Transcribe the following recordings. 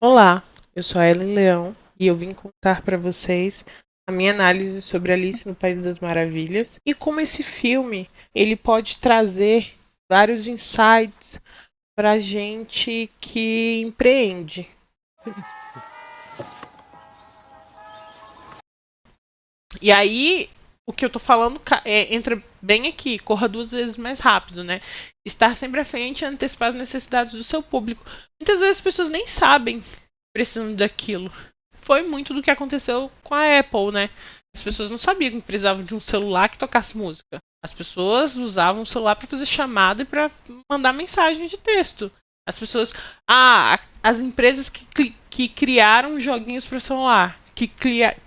Olá, eu sou a Ellen Leão e eu vim contar para vocês a minha análise sobre Alice no País das Maravilhas e como esse filme ele pode trazer vários insights para gente que empreende. E aí, o que eu tô falando entra bem aqui, corra duas vezes mais rápido, né? Estar sempre à frente e antecipar as necessidades do seu público. Muitas vezes as pessoas nem sabem que precisam daquilo. Foi muito do que aconteceu com a Apple, né? As pessoas não sabiam que precisavam de um celular que tocasse música. As pessoas usavam o celular para fazer chamada e para mandar mensagem de texto. As pessoas. As empresas que criaram joguinhos para celular, que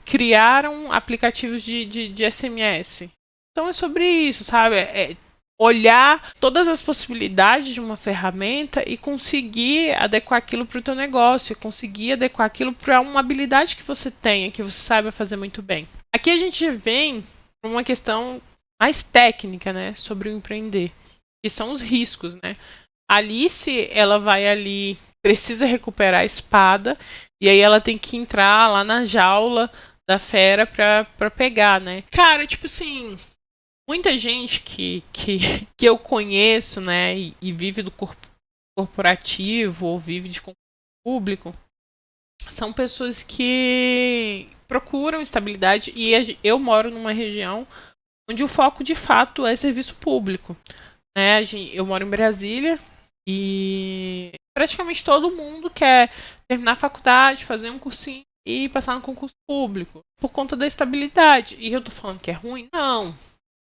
criaram aplicativos de SMS. Então é sobre isso, sabe? Olhar todas as possibilidades de uma ferramenta e conseguir adequar aquilo para o teu negócio, conseguir adequar aquilo para uma habilidade que você tenha, que você saiba fazer muito bem. Aqui a gente vem para uma questão mais técnica, né, sobre o empreender, que são os riscos, né? A Alice, ela vai ali, precisa recuperar a espada, e aí ela tem que entrar lá na jaula da fera pra pegar, né? Cara, tipo assim, muita gente que eu conheço, né, e vive do corporativo ou vive de concurso público, são pessoas que procuram estabilidade e eu moro numa região onde o foco de fato é serviço público. Né? Eu moro em Brasília e praticamente todo mundo quer terminar a faculdade, fazer um cursinho e passar no concurso público por conta da estabilidade. E eu tô falando que é ruim? Não.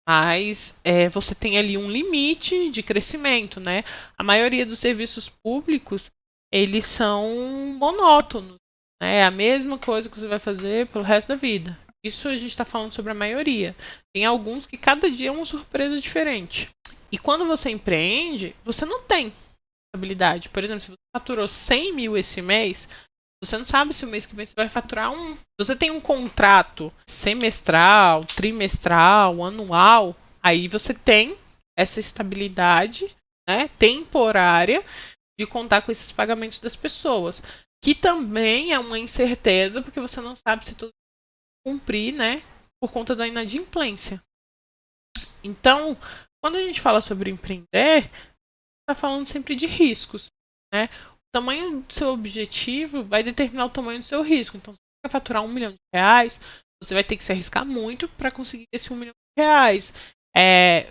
Mas você tem ali um limite de crescimento, né? A maioria dos serviços públicos, eles são monótonos, né? É a mesma coisa que você vai fazer pelo resto da vida. Isso a gente está falando sobre a maioria. Tem alguns que cada dia é uma surpresa diferente. E quando você empreende, você não tem estabilidade. Por exemplo, se você faturou 100 mil esse mês, você não sabe se o mês que vem você vai faturar um. Se você tem um contrato semestral, trimestral, anual, aí você tem essa estabilidade, né, temporária de contar com esses pagamentos das pessoas. Que também é uma incerteza, porque você não sabe se tudo cumprir, né, por conta da inadimplência. Então, quando a gente fala sobre empreender, está falando sempre de riscos, né? O tamanho do seu objetivo vai determinar o tamanho do seu risco. Então, se você quer faturar R$ 1 milhão, você vai ter que se arriscar muito para conseguir esse R$ 1 milhão.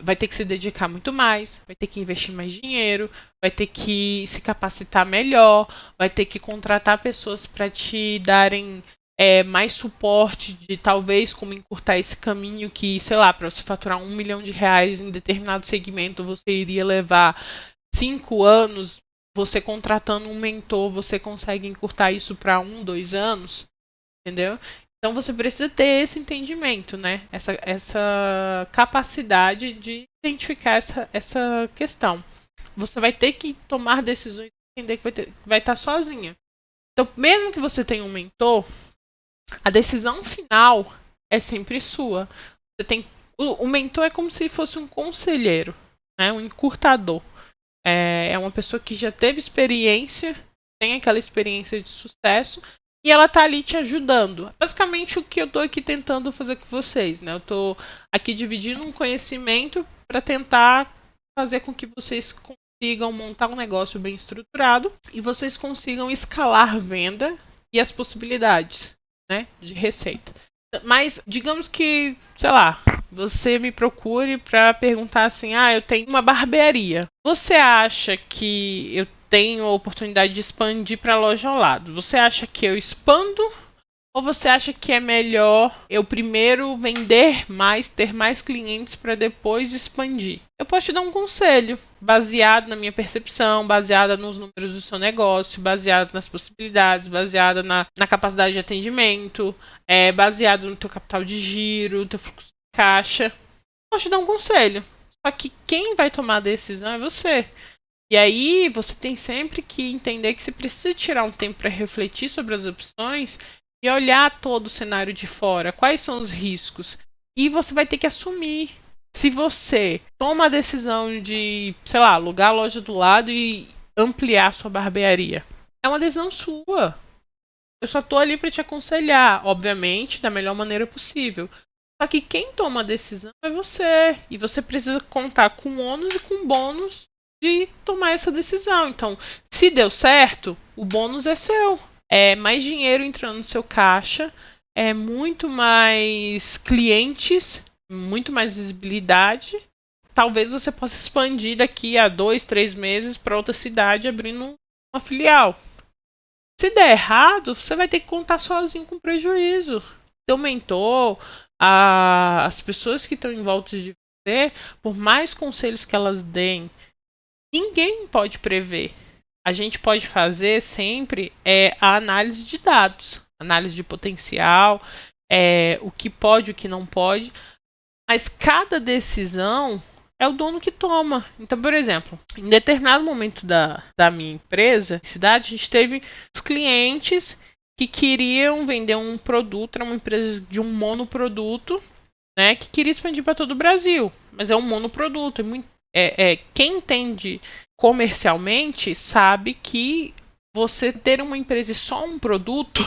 Vai ter que se dedicar muito mais, vai ter que investir mais dinheiro, vai ter que se capacitar melhor, vai ter que contratar pessoas para te darem mais suporte de talvez como encurtar esse caminho que, sei lá, para você faturar R$ 1 milhão em determinado segmento, você iria levar 5 anos. Você contratando um mentor, você consegue encurtar isso para 1, 2 anos, entendeu? Então você precisa ter esse entendimento, né? Essa capacidade de identificar essa questão. Você vai ter que tomar decisões e entender que vai estar sozinha. Então, mesmo que você tenha um mentor, a decisão final é sempre sua. Você tem o mentor é como se fosse um conselheiro, né? Um encurtador. É uma pessoa que já teve experiência, tem aquela experiência de sucesso e ela tá ali te ajudando. Basicamente o que eu tô aqui tentando fazer com vocês, né? Eu tô aqui dividindo um conhecimento para tentar fazer com que vocês consigam montar um negócio bem estruturado e vocês consigam escalar a venda e as possibilidades, né, de receita. Mas digamos que, sei lá, você me procure para perguntar assim: eu tenho uma barbearia. Você acha que eu tenho a oportunidade de expandir para a loja ao lado? Você acha que eu expando ou você acha que é melhor eu primeiro vender mais, ter mais clientes para depois expandir? Eu posso te dar um conselho, baseado na minha percepção, baseada nos números do seu negócio, baseado nas possibilidades, baseada na capacidade de atendimento, baseado no teu capital de giro, no teu fluxo de caixa. Posso te dar um conselho. Só que quem vai tomar a decisão é você. E aí você tem sempre que entender que você precisa tirar um tempo para refletir sobre as opções e olhar todo o cenário de fora, quais são os riscos. E você vai ter que assumir. Se você toma a decisão de, alugar a loja do lado e ampliar a sua barbearia, é uma decisão sua. Eu só tô ali para te aconselhar, obviamente, da melhor maneira possível. Só que quem toma a decisão é você. E você precisa contar com o ônus e com o bônus de tomar essa decisão. Então, se deu certo, o bônus é seu. É mais dinheiro entrando no seu caixa, é muito mais clientes, muito mais visibilidade. Talvez você possa expandir daqui a 2, 3 meses para outra cidade abrindo uma filial. Se der errado, você vai ter que contar sozinho com prejuízo. Seu mentor, as pessoas que estão em volta de você, por mais conselhos que elas deem, ninguém pode prever. A gente pode fazer sempre a análise de dados, análise de potencial, o que pode, o que não pode, mas cada decisão é o dono que toma. Então, por exemplo, em determinado momento da minha empresa, cidade, a gente teve os clientes que queriam vender um produto, era uma empresa de um monoproduto, né, que queria expandir para todo o Brasil, mas é um monoproduto. Quem entende comercialmente sabe que você ter uma empresa e só um produto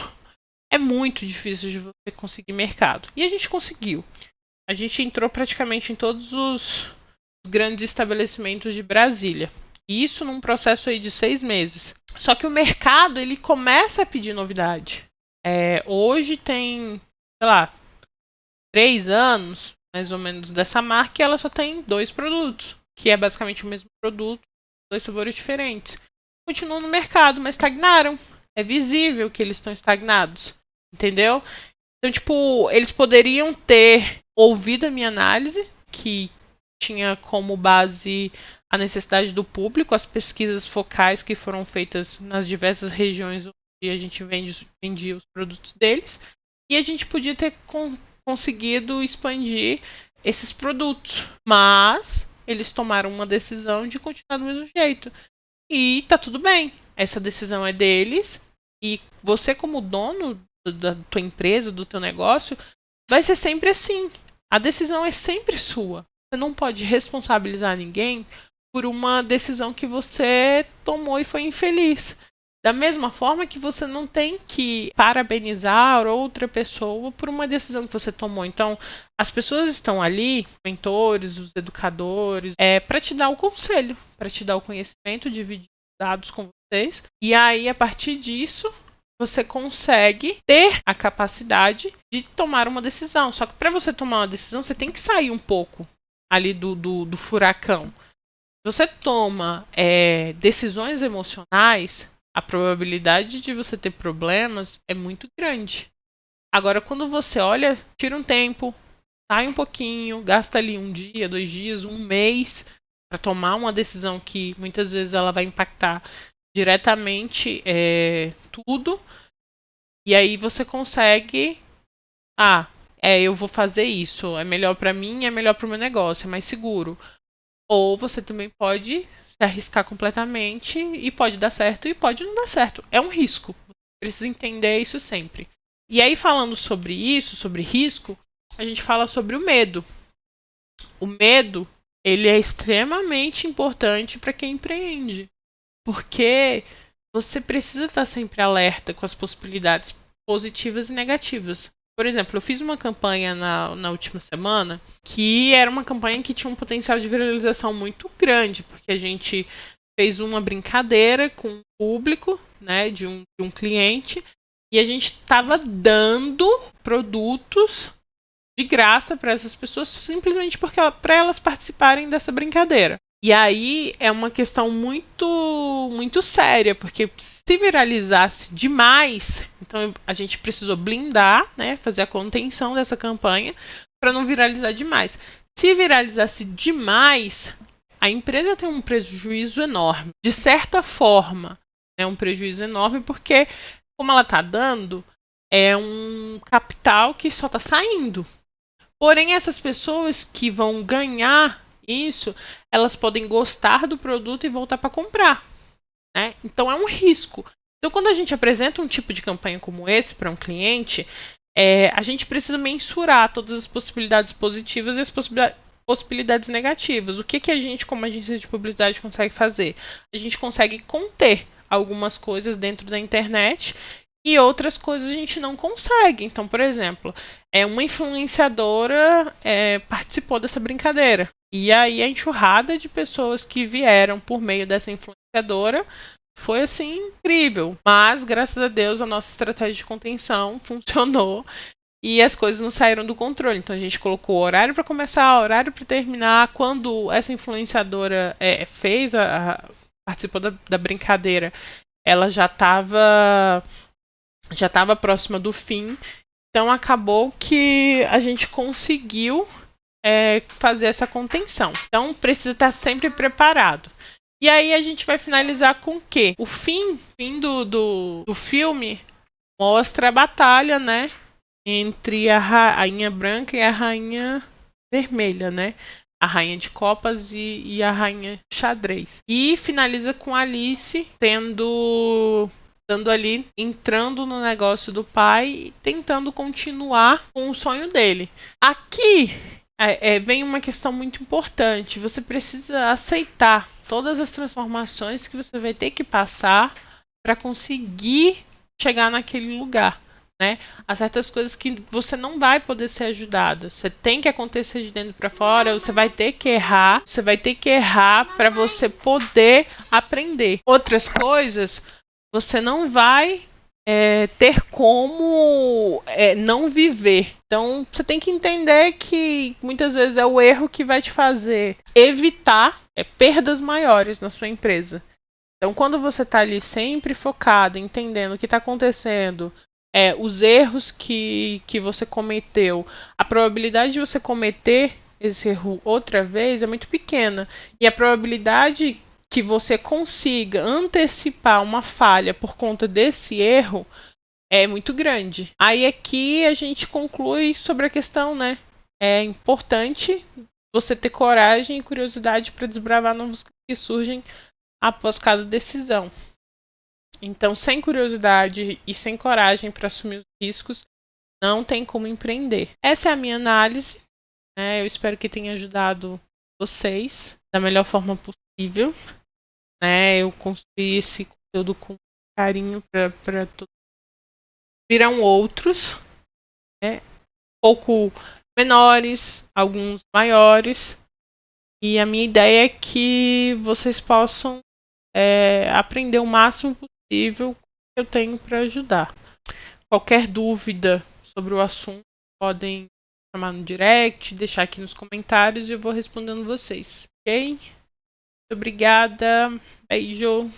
é muito difícil de você conseguir mercado. E a gente conseguiu. A gente entrou praticamente em todos os grandes estabelecimentos de Brasília. E isso num processo aí de 6 meses. Só que o mercado, ele começa a pedir novidade. Hoje tem, sei lá, 3 anos, mais ou menos, dessa marca, e ela só tem 2 produtos. Que é basicamente o mesmo produto, 2 sabores diferentes. Continuam no mercado, mas estagnaram. É visível que eles estão estagnados. Entendeu? Então, tipo, eles poderiam ter ouvido a minha análise, que tinha como base a necessidade do público, as pesquisas focais que foram feitas nas diversas regiões onde a gente vendia os produtos deles, e a gente podia ter conseguido expandir esses produtos. Mas eles tomaram uma decisão de continuar do mesmo jeito. E tá tudo bem. Essa decisão é deles, e você, como dono da tua empresa, do teu negócio, vai ser sempre assim. A decisão é sempre sua. Você não pode responsabilizar ninguém por uma decisão que você tomou e foi infeliz. Da mesma forma que você não tem que parabenizar outra pessoa por uma decisão que você tomou. Então, as pessoas estão ali, os mentores, os educadores, para te dar o conselho, para te dar o conhecimento, dividir dados com vocês. E aí, a partir disso, você consegue ter a capacidade de tomar uma decisão. Só que para você tomar uma decisão, você tem que sair um pouco ali do furacão. Você toma decisões emocionais, a probabilidade de você ter problemas é muito grande. Agora, quando você olha, tira um tempo, sai um pouquinho, gasta ali 1 dia, 2 dias, 1 mês para tomar uma decisão que muitas vezes ela vai impactar diretamente tudo. E aí você consegue, eu vou fazer isso, é melhor para mim, é melhor para o meu negócio, é mais seguro. Ou você também pode se arriscar completamente e pode dar certo e pode não dar certo. É um risco. Você precisa entender isso sempre. E aí, falando sobre isso, sobre risco, a gente fala sobre o medo. O medo, ele é extremamente importante para quem empreende. Porque você precisa estar sempre alerta com as possibilidades positivas e negativas. Por exemplo, eu fiz uma campanha na última semana que era uma campanha que tinha um potencial de viralização muito grande, porque a gente fez uma brincadeira com o público, né, de um cliente, e a gente estava dando produtos de graça para essas pessoas simplesmente para elas participarem dessa brincadeira. E aí é uma questão muito, muito séria, porque se viralizasse demais, então a gente precisou blindar, né, fazer a contenção dessa campanha para não viralizar demais. Se viralizasse demais, a empresa tem um prejuízo enorme. De certa forma, é um prejuízo enorme porque, como ela está dando, é um capital que só está saindo. Porém, essas pessoas que vão ganhar isso, elas podem gostar do produto e voltar para comprar, né? Então é um risco. Então, quando a gente apresenta um tipo de campanha como esse para um cliente, a gente precisa mensurar todas as possibilidades positivas e as possibilidades negativas. O que a gente, como agência de publicidade, consegue fazer? A gente consegue conter algumas coisas dentro da internet e outras coisas a gente não consegue. Então, por exemplo, uma influenciadora participou dessa brincadeira. E aí a enxurrada de pessoas que vieram por meio dessa influenciadora foi assim incrível. Mas, graças a Deus, a nossa estratégia de contenção funcionou e as coisas não saíram do controle. Então a gente colocou horário para começar, horário para terminar. Quando essa influenciadora participou da brincadeira, ela já estava próxima do fim. Então acabou que a gente conseguiu fazer essa contenção. Então precisa estar sempre preparado. E aí a gente vai finalizar com o quê? O fim do filme mostra a batalha, né? Entre a rainha branca e a rainha vermelha, né? A rainha de copas e a rainha xadrez. E finaliza com Alice estando ali, entrando no negócio do pai e tentando continuar com o sonho dele. Aqui vem uma questão muito importante. Você precisa aceitar todas as transformações que você vai ter que passar para conseguir chegar naquele lugar. Né? Há certas coisas que você não vai poder ser ajudada. Você tem que acontecer de dentro para fora. Você vai ter que errar. Você vai ter que errar para você poder aprender. Outras coisas você não vai ter como não viver. Então você tem que entender que muitas vezes é o erro que vai te fazer evitar perdas maiores na sua empresa. Então quando você está ali sempre focado, entendendo o que está acontecendo, os erros que você cometeu, a probabilidade de você cometer esse erro outra vez é muito pequena. E a probabilidade que você consiga antecipar uma falha por conta desse erro é muito grande. Aí aqui a gente conclui sobre a questão, né? É importante você ter coragem e curiosidade para desbravar novos que surgem após cada decisão. Então, sem curiosidade e sem coragem para assumir os riscos, não tem como empreender. Essa é a minha análise. Eu espero que tenha ajudado vocês da melhor forma possível. Eu construí esse conteúdo com carinho para todos. Virão outros, um pouco menores, alguns maiores. E a minha ideia é que vocês possam aprender o máximo possível que eu tenho para ajudar. Qualquer dúvida sobre o assunto, podem chamar no direct, deixar aqui nos comentários e eu vou respondendo vocês, ok? Muito obrigada, beijo!